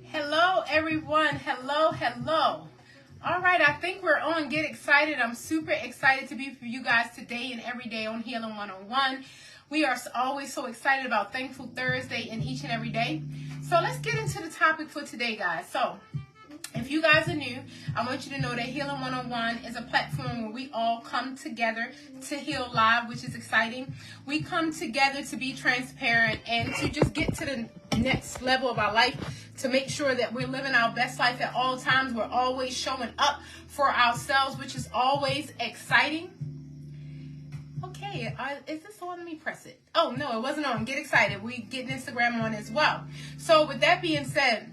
Hello, everyone. Hello. All right, I think we're on Get Excited. I'm super excited to be for you guys today and every day on Healing 101. We are always so excited about Thankful Thursday and each and every day. So let's get into the topic for today, guys. So if you guys are new, I want you to know that Healing 101 is a platform where we all come together to heal live, which is exciting. We come together to be transparent and to just get to the next level of our life, to make sure that we're living our best life at all times. We're always showing up for ourselves, which is always exciting. Okay, is this on? Let me press it. Oh, no, it wasn't on. Get excited. We get Instagram on as well. So with that being said,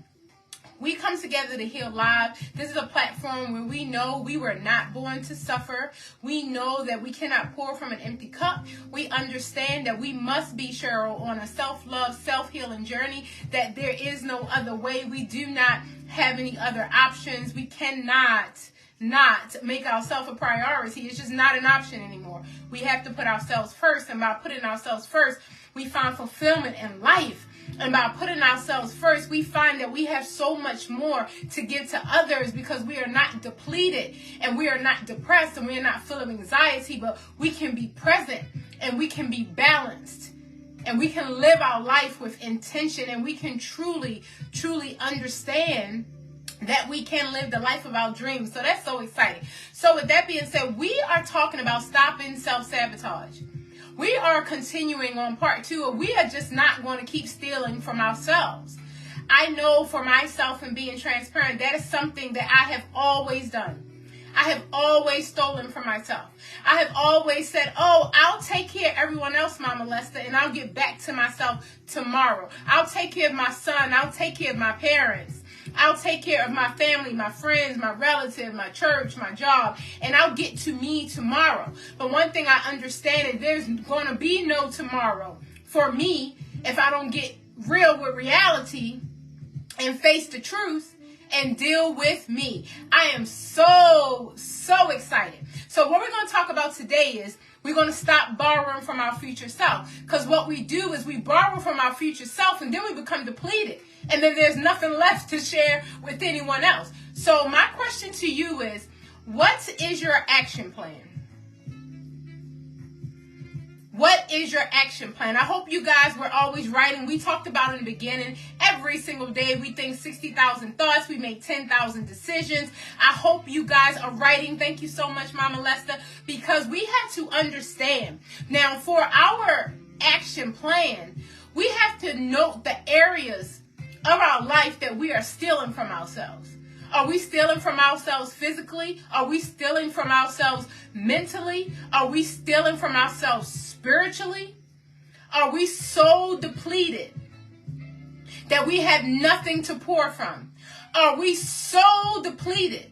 we come together to heal live. This is a platform where we know we were not born to suffer. We know that we cannot pour from an empty cup. We understand that we must be, Cheryl, on a self-love, self-healing journey, that there is no other way. We do not have any other options. We cannot not make ourselves a priority. It's just not an option anymore. We have to put ourselves first, and by putting ourselves first, we find fulfillment in life. And by putting ourselves first, we find that we have so much more to give to others, because we are not depleted and we are not depressed and we are not full of anxiety, but we can be present and we can be balanced and we can live our life with intention, and we can truly understand that we can live the life of our dreams. So that's so exciting. So with that being said, we are talking about stopping self-sabotage. We are continuing on part 2. We are just not going to keep stealing from ourselves. I know for myself, and being transparent, that is something that I have always done. I have always stolen from myself. I have always said, oh, I'll take care of everyone else, Mama Lester, and I'll get back to myself tomorrow. I'll take care of my son. I'll take care of my parents. I'll take care of my family, my friends, my relatives, my church, my job, and I'll get to me tomorrow. But one thing I understand is there's going to be no tomorrow for me if I don't get real with reality and face the truth and deal with me. I am so excited. So what we're going to talk about today is we're going to stop borrowing from our future self. Because what we do is we borrow from our future self, and then we become depleted. And then there's nothing left to share with anyone else. So my question to you is, what is your action plan? What is your action plan? I hope you guys were always writing. We talked about in the beginning, every single day we think 60,000 thoughts. We make 10,000 decisions. I hope you guys are writing. Thank you so much, Mama Lester, because we have to understand. Now, for our action plan, we have to note the areas of our life that we are stealing from ourselves. Are we stealing from ourselves physically? Are we stealing from ourselves mentally? Are we stealing from ourselves spiritually? Are we so depleted that we have nothing to pour from? Are we so depleted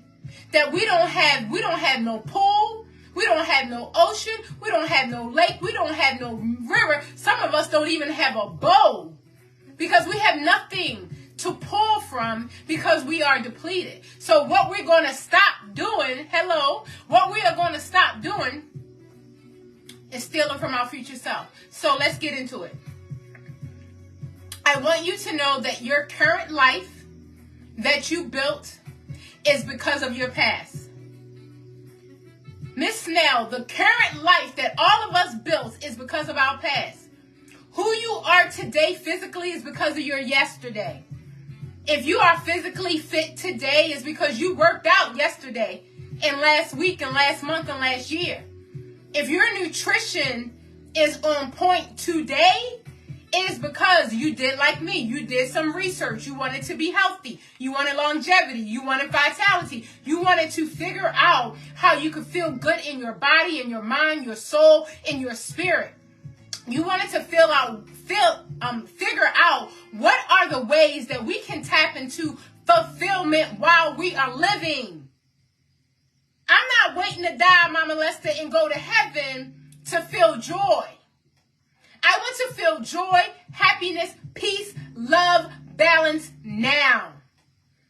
that we don't have no pool? We don't have no ocean. We don't have no lake. We don't have no river. Some of us don't even have a bowl, because we have nothing to pull from, because we are depleted. So what we're going to stop doing, what we are going to stop doing is stealing from our future self. So let's get into it. I want you to know that your current life that you built is because of your past. Miss Snell, the current life that all of us built is because of our past. Who you are today physically is because of your yesterday. If you are physically fit today, it's because you worked out yesterday and last week and last month and last year. If your nutrition is on point today, it is because you did like me. You did some research. You wanted to be healthy. You wanted longevity. You wanted vitality. You wanted to figure out how you could feel good in your body, in your mind, your soul, in your spirit. You wanted to figure out what are the ways that we can tap into fulfillment while we are living. I'm not waiting to die, Mama Lester, and go to heaven to feel joy. I want to feel joy, happiness, peace, love, balance now.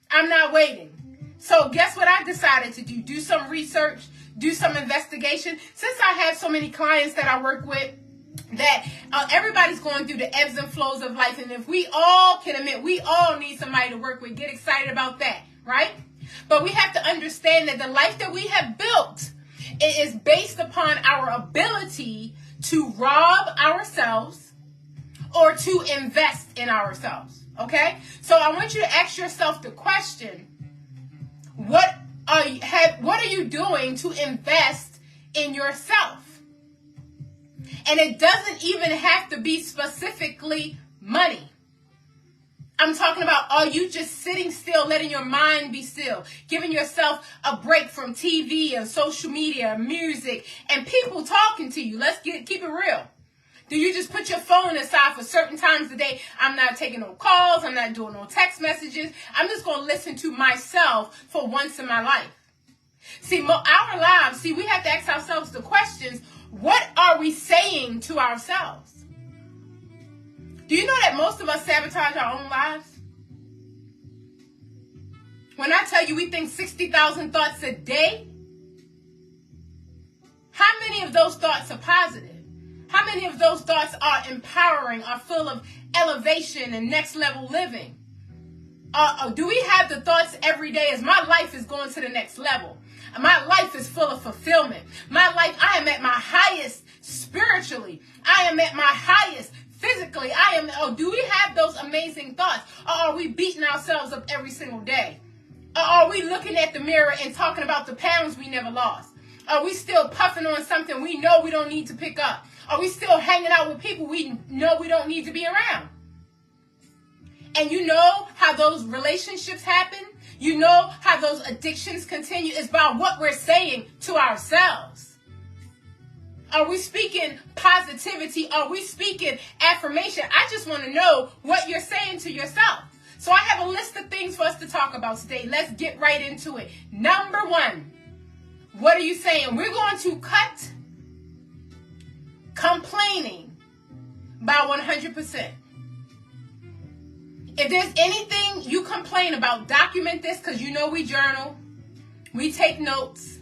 I'm not waiting. So guess what I decided to do? Do some research, do some investigation. Since I have so many clients that I work with, that everybody's going through the ebbs and flows of life. And if we all can admit, we all need somebody to work with, get excited about that, right? But we have to understand that the life that we have built, it is based upon our ability to rob ourselves or to invest in ourselves, okay? So I want you to ask yourself the question, what are you doing to invest in yourself? And it doesn't even have to be specifically money. I'm talking about, are you just sitting still, letting your mind be still, giving yourself a break from TV and social media, music, and people talking to you? Let's keep it real. Do you just put your phone aside for certain times a day? I'm not taking no calls. I'm not doing no text messages. I'm just going to listen to myself for once in my life. See, our lives, we have to ask ourselves the questions, what are we saying to ourselves? Do you know that most of us sabotage our own lives? When I tell you we think 60,000 thoughts a day, how many of those thoughts are positive? How many of those thoughts are empowering, are full of elevation and next level living? Do we have the thoughts every day as my life is going to the next level? My life is full of fulfillment. My life, I am at my highest spiritually. I am at my highest physically. Do we have those amazing thoughts? Or are we beating ourselves up every single day? Or are we looking at the mirror and talking about the pounds we never lost? Are we still puffing on something we know we don't need to pick up? Are we still hanging out with people we know we don't need to be around? And you know how those relationships happen? You know how those addictions continue? It's by what we're saying to ourselves. Are we speaking positivity? Are we speaking affirmation? I just want to know what you're saying to yourself. So I have a list of things for us to talk about today. Let's get right into it. Number one, what are you saying? We're going to cut complaining by 100%. If there's anything you complain about, document this, because you know we journal. We take notes.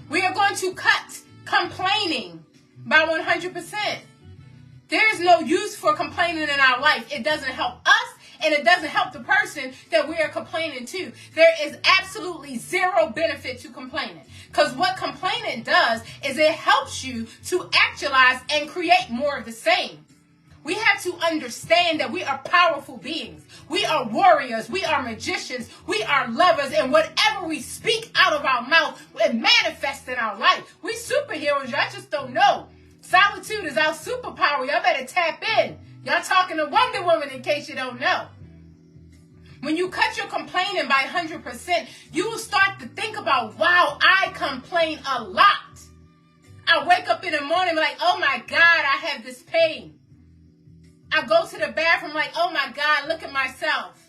We are going to cut complaining by 100%. There is no use for complaining in our life. It doesn't help us, and it doesn't help the person that we are complaining to. There is absolutely zero benefit to complaining. Because what complaining does is it helps you to actualize and create more of the same. We have to understand that we are powerful beings. We are warriors. We are magicians. We are lovers. And whatever we speak out of our mouth, it manifests in our life. We superheroes. Y'all just don't know. Solitude is our superpower. Y'all better tap in. Y'all talking to Wonder Woman in case you don't know. When you cut your complaining by 100%, you will start to think about, wow, I complain a lot. I wake up in the morning and be like, oh my God, I have this pain. I go to the bathroom like, oh my God, look at myself.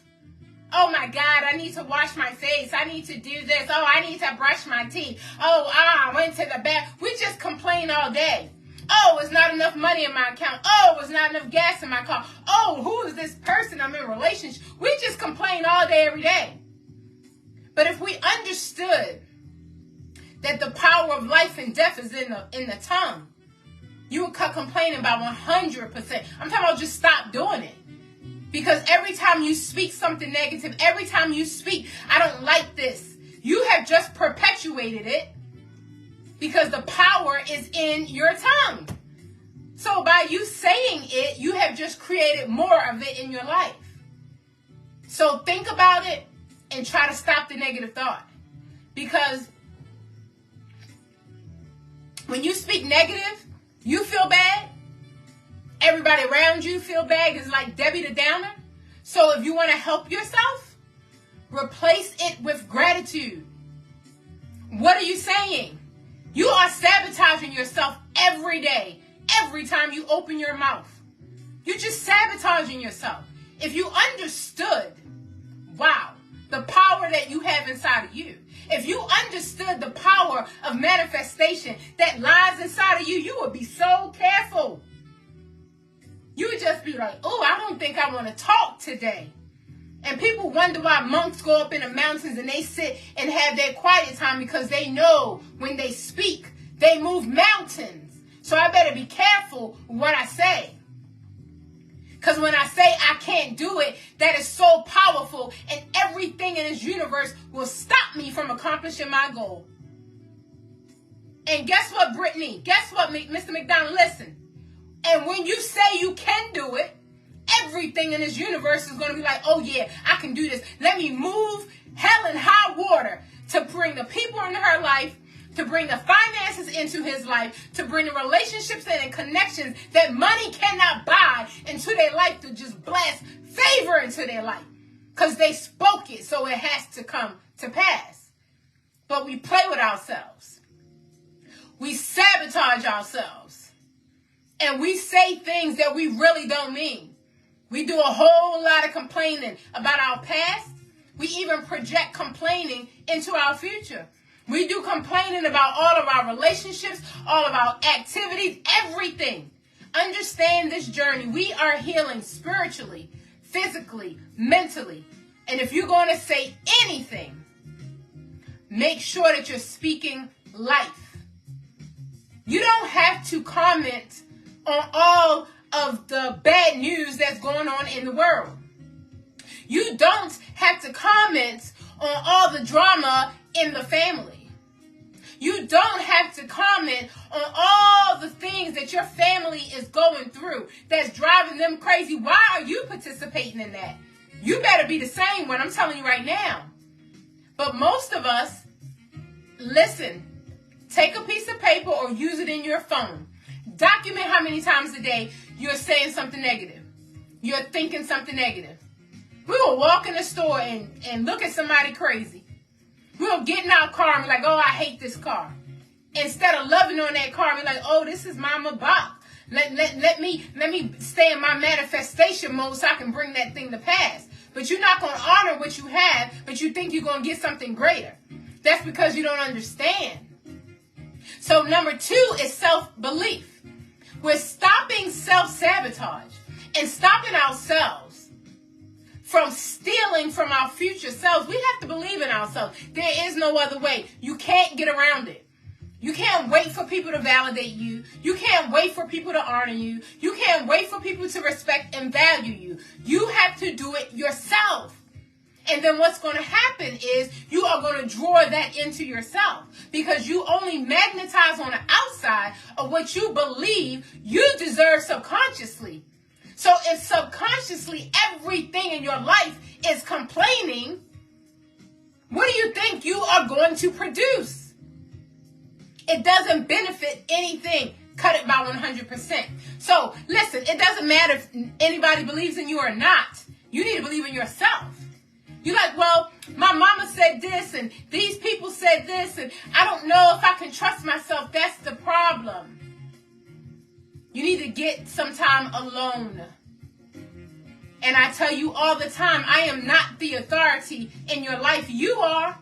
Oh my God, I need to wash my face. I need to do this. Oh, I need to brush my teeth. Oh, I went to the bath. We just complain all day. Oh, it's not enough money in my account. Oh, it's not enough gas in my car. Oh, who is this person I'm in a relationship? We just complain all day, every day. But if we understood that the power of life and death is in the tongue, you would cut complaining by 100%. I'm talking about just stop doing it. Because every time you speak something negative, every time you speak, I don't like this, you have just perpetuated it because the power is in your tongue. So by you saying it, you have just created more of it in your life. So think about it and try to stop the negative thought. Because when you speak negative, you feel bad. Everybody around you feel bad. It's like Debbie the Downer. So if you want to help yourself, replace it with gratitude. What are you saying? You are sabotaging yourself every day. Every time you open your mouth. You're just sabotaging yourself. If you understood, wow, the power that you have inside of you. If you understood the power of manifestation that lies inside of you, you would be so careful. You would just be like, oh, I don't think I want to talk today. And people wonder why monks go up in the mountains and they sit and have their quiet time, because they know when they speak, they move mountains. So I better be careful what I say. Because when I say I can't do it, that is so powerful, and everything in this universe will stop me from accomplishing my goal. And guess what, Brittany? Guess what, Mr. McDonald? Listen. And when you say you can do it, everything in this universe is going to be like, oh yeah, I can do this. Let me move hell and high water to bring the people into her life, to bring the finances into his life, to bring the relationships and connections that money cannot buy into their life, to just blast favor into their life. Because they spoke it, so it has to come to pass. But we play with ourselves. We sabotage ourselves. And we say things that we really don't mean. We do a whole lot of complaining about our past. We even project complaining into our future. We do complaining about all of our relationships, all of our activities, everything. Understand this journey. We are healing spiritually, physically, mentally. And if you're going to say anything, make sure that you're speaking life. You don't have to comment on all of the bad news that's going on in the world. You don't have to comment on all the drama in the family. You don't have to comment on all the things that your family is going through that's driving them crazy. Why are you participating in that? You better be the same one. I'm telling you right now. But most of us, listen, take a piece of paper or use it in your phone. Document how many times a day you're saying something negative. You're thinking something negative. We will walk in the store and look at somebody crazy. We'll get in our car and be like, oh, I hate this car. Instead of loving on that car, be like, oh, this is Mama Bach. Let me stay in my manifestation mode so I can bring that thing to pass. But you're not going to honor what you have, but you think you're going to get something greater. That's because you don't understand. So number 2 is self-belief. We're stopping self-sabotage and stopping ourselves from stealing from our future selves. We have to believe in ourselves. There is no other way. You can't get around it. You can't wait for people to validate you. You can't wait for people to honor you. You can't wait for people to respect and value you. You have to do it yourself. And then what's going to happen is you are going to draw that into yourself because you only magnetize on the outside of what you believe you deserve subconsciously. So if subconsciously everything in your life is complaining, what do you think you are going to produce? It doesn't benefit anything. Cut it by 100%. So listen, it doesn't matter if anybody believes in you or not. You need to believe in yourself. You're like, well, my mama said this and these people said this and I don't know if I can trust myself. That's the problem. You need to get some time alone. And I tell you all the time, I am not the authority in your life. You are.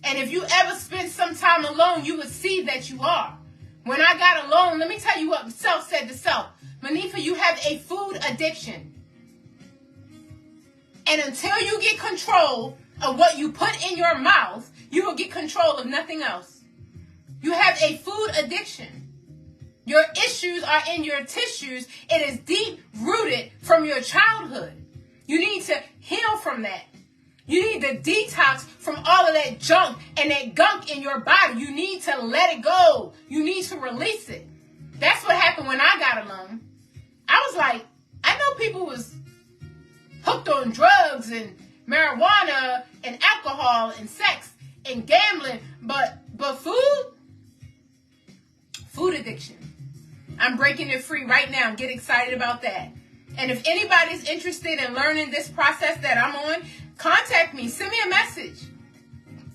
And if you ever spend some time alone, you would see that you are. When I got alone, let me tell you what self said to self. Monifa, you have a food addiction. And until you get control of what you put in your mouth, you will get control of nothing else. You have a food addiction. Your issues are in your tissues. It is deep rooted from your childhood. You need to heal from that. You need to detox from all of that junk and that gunk in your body. You need to let it go. You need to release it. That's what happened when I got alone. I was like, I know people was hooked on drugs and marijuana and alcohol and sex and gambling, but food addiction. I'm breaking it free right now. Get excited about that. And if anybody's interested in learning this process that I'm on, contact me. Send me a message.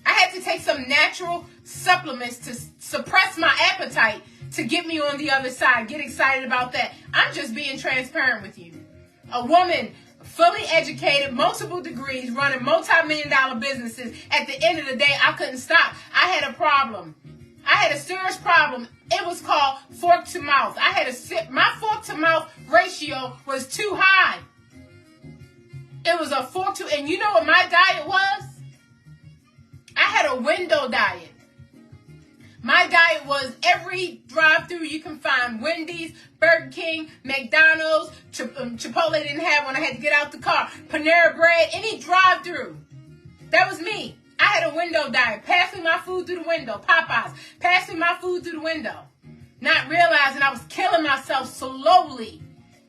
I had to take some natural supplements to suppress my appetite to get me on the other side. Get excited about that. I'm just being transparent with you. A woman, fully educated, multiple degrees, running multi-million-dollar businesses. At the end of the day, I couldn't stop. I had a problem. I had a serious problem. It was called fork to mouth. I had a sip. My fork to mouth ratio was too high. It was a fork to, and you know what my diet was? I had a window diet. My diet was every drive-through you can find. Wendy's, Burger King, McDonald's, Chipotle didn't have one. I had to get out the car. Panera Bread, any drive-through. That was me. I had a window diet. Pass me my food through the window. Popeyes, pass me my food through the window. Not realizing I was killing myself slowly.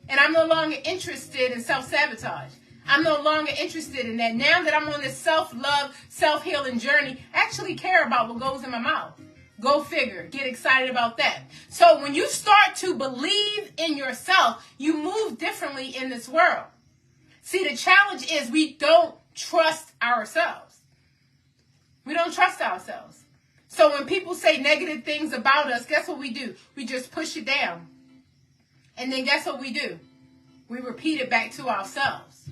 And I'm no longer interested in self-sabotage. I'm no longer interested in that. Now that I'm on this self-love, self-healing journey, I actually care about what goes in my mouth. Go figure. Get excited about that. So when you start to believe in yourself, you move differently in this world. See, the challenge is we don't trust ourselves. We don't trust ourselves. So when people say negative things about us, guess what we do? We just push it down. And then guess what we do? We repeat it back to ourselves.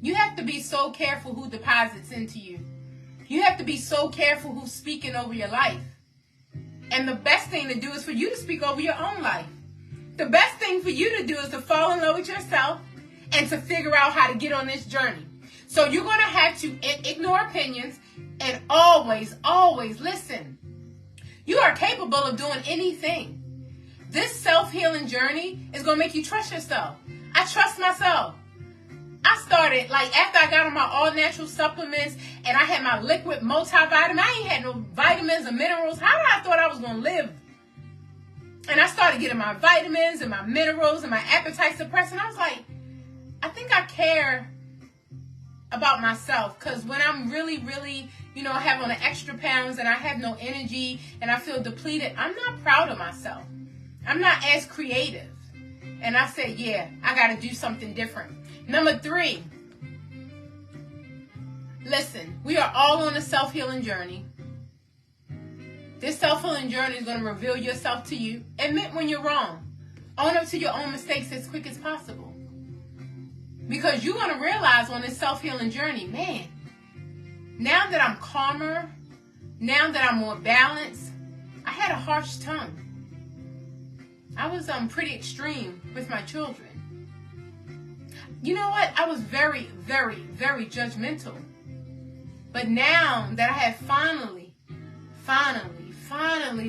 You have to be so careful who deposits into you. You have to be so careful who's speaking over your life. And the best thing to do is for you to speak over your own life. The best thing for you to do is to fall in love with yourself and to figure out how to get on this journey. So you're going to have to ignore opinions and always, always listen. You are capable of doing anything. This self-healing journey is going to make you trust yourself. I trust myself. I started, after I got on my all-natural supplements and I had my liquid multivitamin, I ain't had no vitamins or minerals. How did I thought I was going to live? And I started getting my vitamins and my minerals and my appetite suppressant. I was like, I think I care about myself, because when I'm really, really, have on the extra pounds and I have no energy and I feel depleted, I'm not proud of myself. I'm not as creative. And I said, yeah, I got to do something different. Number 3, listen, we are all on a self-healing journey. This self-healing journey is going to reveal yourself to you. Admit when you're wrong. Own up to your own mistakes as quick as possible. Because you're going to realize on this self-healing journey, man, now that I'm calmer, now that I'm more balanced, I had a harsh tongue. I was pretty extreme with my children. You know what? I was very, very, very judgmental. But now that I have finally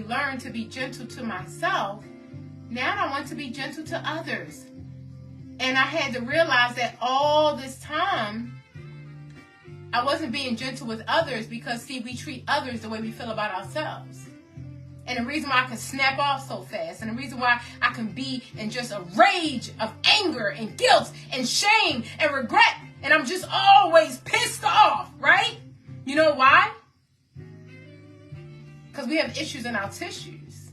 learned to be gentle to myself, now I want to be gentle to others. And I had to realize that all this time, I wasn't being gentle with others because, see, we treat others the way we feel about ourselves. And the reason why I can snap off so fast, and the reason why I can be in just a rage of anger and guilt and shame and regret, and I'm just always pissed off, right? You know why? Because we have issues in our tissues.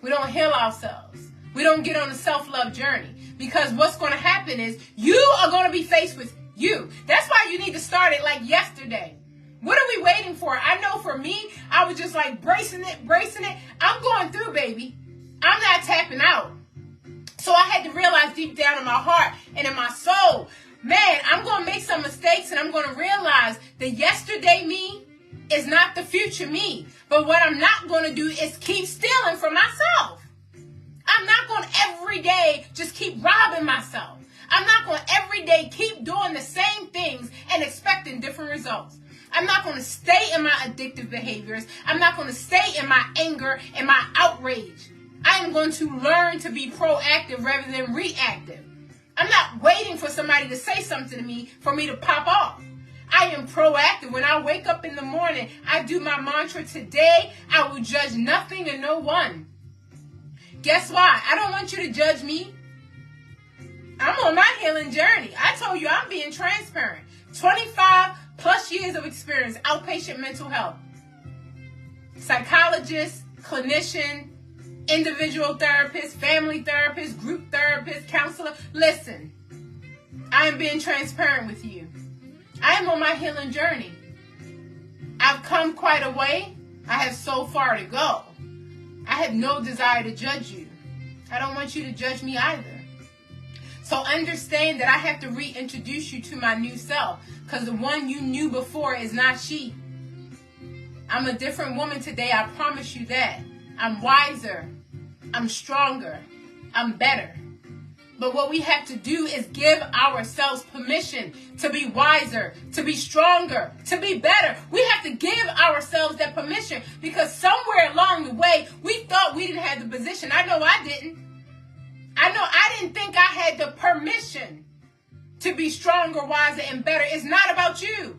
We don't heal ourselves. We don't get on a self-love journey. Because what's going to happen is you are going to be faced with you. That's why you need to start it like yesterday. What are we waiting for? I know for me, I was just like bracing it. I'm going through, baby. I'm not tapping out. So I had to realize deep down in my heart and in my soul, man, I'm going to make some mistakes and I'm going to realize the yesterday me is not the future me. But what I'm not going to do is keep stealing from myself. I'm not going to every day just keep robbing myself. I'm not going to every day keep doing the same things and expecting different results. I'm not going to stay in my addictive behaviors. I'm not going to stay in my anger and my outrage. I am going to learn to be proactive rather than reactive. I'm not waiting for somebody to say something to me for me to pop off. I am proactive. When I wake up in the morning, I do my mantra, today I will judge nothing and no one. Guess why? I don't want you to judge me. I'm on my healing journey. I told you I'm being transparent. 25 plus years of experience, outpatient mental health. Psychologist, clinician, individual therapist, family therapist, group therapist, counselor. Listen, I am being transparent with you. I am on my healing journey. I've come quite a way. I have so far to go. I have no desire to judge you. I don't want you to judge me either. So understand that I have to reintroduce you to my new self, because the one you knew before is not she. I'm a different woman today, I promise you that. I'm wiser. I'm stronger. I'm better. But what we have to do is give ourselves permission to be wiser, to be stronger, to be better. We have to give ourselves that permission because somewhere along the way, we thought we didn't have the position. I know I didn't. I know I didn't think I had the permission to be stronger, wiser, and better. It's not about you.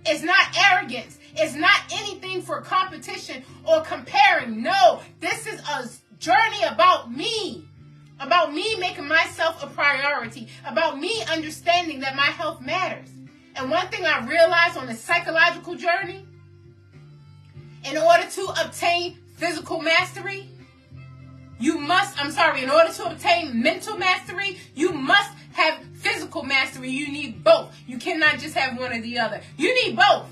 It's not arrogance. It's not anything for competition or comparing. No, this is a journey about me. About me making myself a priority. About me understanding that my health matters. And one thing I realized on the psychological journey, in order to obtain physical mastery, in order to obtain mental mastery, you must have physical mastery. You need both. You cannot just have one or the other. You need both.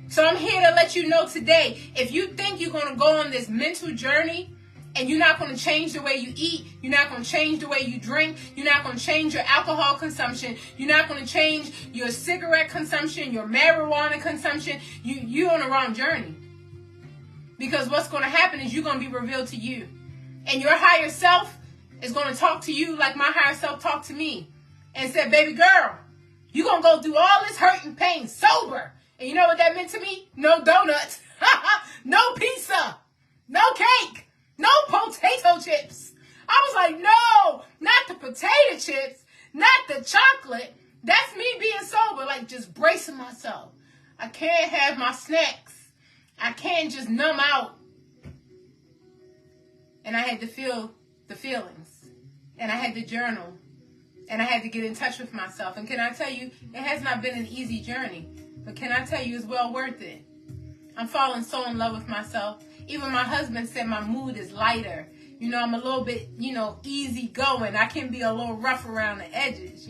So I'm here to let you know today, if you think you're going to go on this mental journey and you're not going to change the way you eat, you're not going to change the way you drink, you're not going to change your alcohol consumption, you're not going to change your cigarette consumption, your marijuana consumption, you're on the wrong journey. Because what's going to happen is you're going to be revealed to you. And your higher self is going to talk to you like my higher self talked to me. And said, baby girl, you're going to go through all this hurt and pain sober. And you know what that meant to me? No donuts. No pizza. No cake. No potato chips. I was like, no, not the potato chips. Not the chocolate. That's me being sober. Like just bracing myself. I can't have my snacks. I can't just numb out. And I had to feel the feelings. And I had to journal. And I had to get in touch with myself. And can I tell you, it has not been an easy journey. But can I tell you, it's well worth it. I'm falling so in love with myself. Even my husband said my mood is lighter. You know, I'm a little bit, easy going. I can be a little rough around the edges,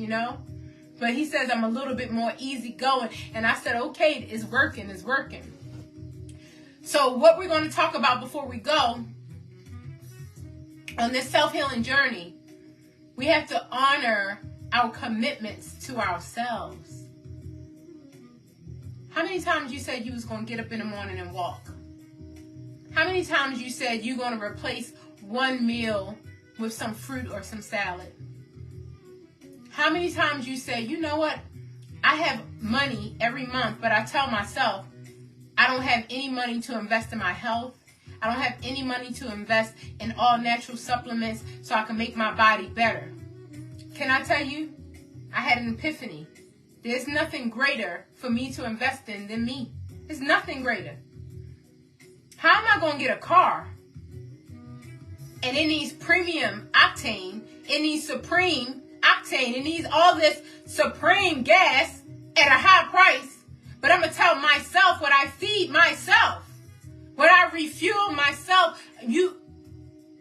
But he says I'm a little bit more easy going. And I said, okay, it's working, it's working. So what we're going to talk about before we go on this self-healing journey, we have to honor our commitments to ourselves. How many times you said you was going to get up in the morning and walk? How many times you said you're going to replace one meal with some fruit or some salad? How many times you said, you know what? I have money every month, but I tell myself, I don't have any money to invest in my health. I don't have any money to invest in all natural supplements so I can make my body better. Can I tell you? I had an epiphany. There's nothing greater for me to invest in than me. There's nothing greater. How am I going to get a car? And it needs premium octane. It needs supreme octane. It needs all this supreme gas at a high price. But I'm going to tell myself what I feed myself. What I refuel myself. You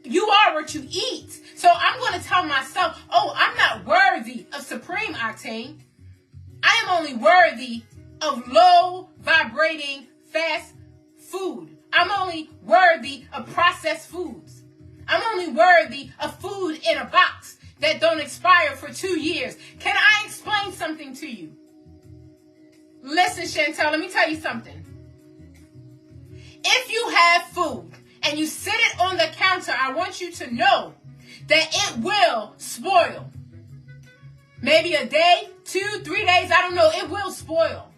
are what you eat. So I'm going to tell myself, oh, I'm not worthy of supreme octane. I am only worthy of low vibrating fast food. I'm only worthy of processed foods. I'm only worthy of food in a box that don't expire for 2 years. Can I explain something to you? Listen, Chantel, let me tell you something. If you have food and you sit it on the counter, I want you to know that it will spoil. Maybe a day, 2, 3 days, I don't know, it will spoil.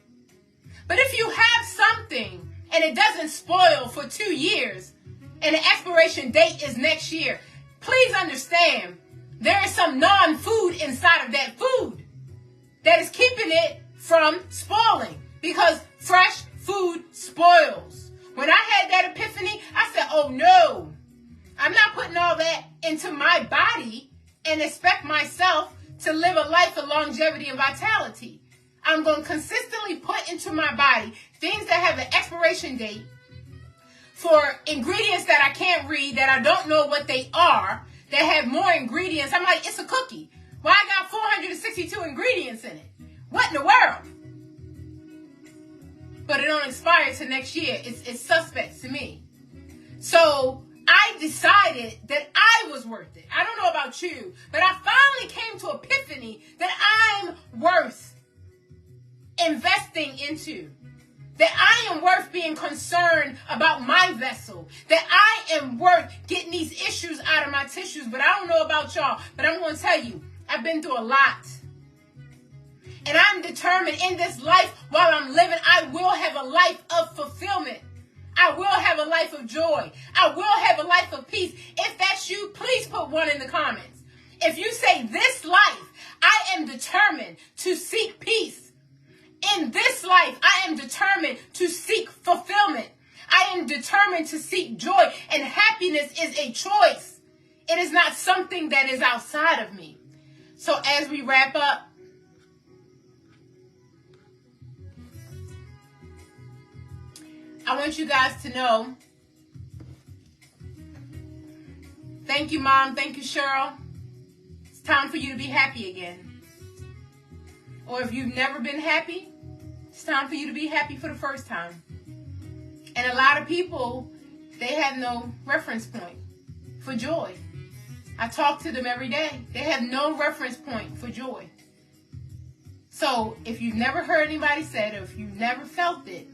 But if you have something and it doesn't spoil for 2 years and the expiration date is next year, please understand there is some non-food inside of that food that is keeping it from spoiling because fresh food spoils. When I had that epiphany, I said, oh no, I'm not putting all that into my body and expect myself to live a life of longevity and vitality. I'm going to consistently put into my body things that have an expiration date for ingredients that I can't read, that I don't know what they are, that have more ingredients. I'm like, it's a cookie. Why I got 462 ingredients in it? What in the world? But it don't expire till next year. It's suspect to me. So I decided that I was worth it. I don't know about you, but I finally came to epiphany that I'm worth investing into. that I am worth being concerned about my vessel, that I am worth getting these issues out of my tissues. But I don't know about y'all, but I'm going to tell you, I've been through a lot. And I'm determined in this life, while I'm living, I will have a life of fulfillment. I will have a life of joy. I will have a life of peace. If that's you, please put 1 in the comments. If you say this life, I am determined to seek peace. In this life, I am determined to seek fulfillment. I am determined to seek joy. And happiness is a choice. It is not something that is outside of me. So as we wrap up, I want you guys to know, thank you, Mom. Thank you, Cheryl. It's time for you to be happy again. Or if you've never been happy, it's time for you to be happy for the first time. And a lot of people, they have no reference point for joy. I talk to them every day. They have no reference point for joy. So if you've never heard anybody say it, or if you've never felt it,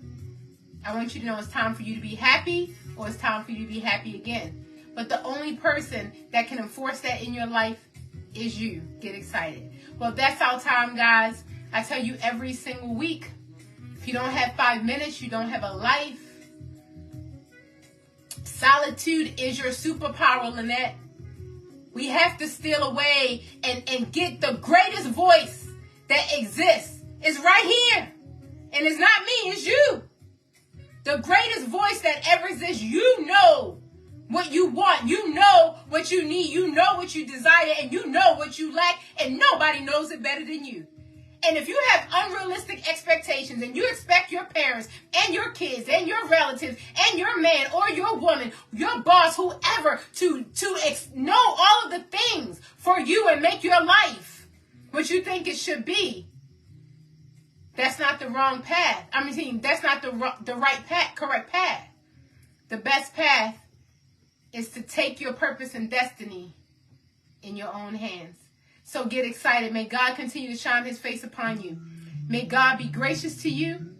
I want you to know it's time for you to be happy, or it's time for you to be happy again. But the only person that can enforce that in your life is you. Get excited. Well, that's our time, guys. I tell you every single week, if you don't have 5 minutes, you don't have a life. Solitude is your superpower, Lynette. We have to steal away and get the greatest voice that exists. It's right here. And it's not me, it's you. The greatest voice that ever exists. You know what you want. You know what you need. You know what you desire. And you know what you lack. And nobody knows it better than you. And if you have unrealistic expectations and you expect your parents and your kids and your relatives and your man or your woman, your boss, whoever, to know all of the things for you and make your life what you think it should be, that's not the wrong path. That's not the right path, correct path. The best path is to take your purpose and destiny in your own hands. So get excited. May God continue to shine his face upon you. May God be gracious to you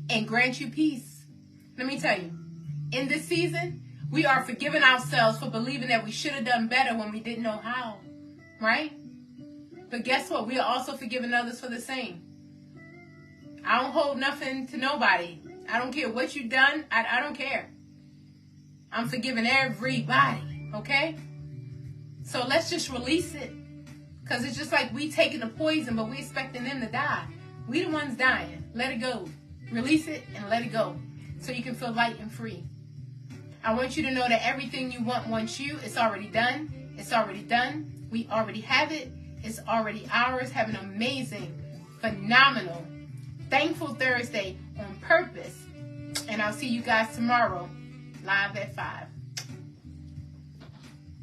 and grant you peace. Let me tell you, in this season, we are forgiving ourselves for believing that we should have done better when we didn't know how, right? But guess what? We are also forgiving others for the same. I don't hold nothing to nobody. I don't care what you've done. I don't care. I'm forgiving everybody, okay? So let's just release it. Because it's just like we taking the poison, but we expecting them to die. We the ones dying. Let it go. Release it and let it go. So you can feel light and free. I want you to know that everything you want wants you. It's already done. It's already done. We already have it. It's already ours. Have an amazing, phenomenal, thankful Thursday on purpose. And I'll see you guys tomorrow live at 5.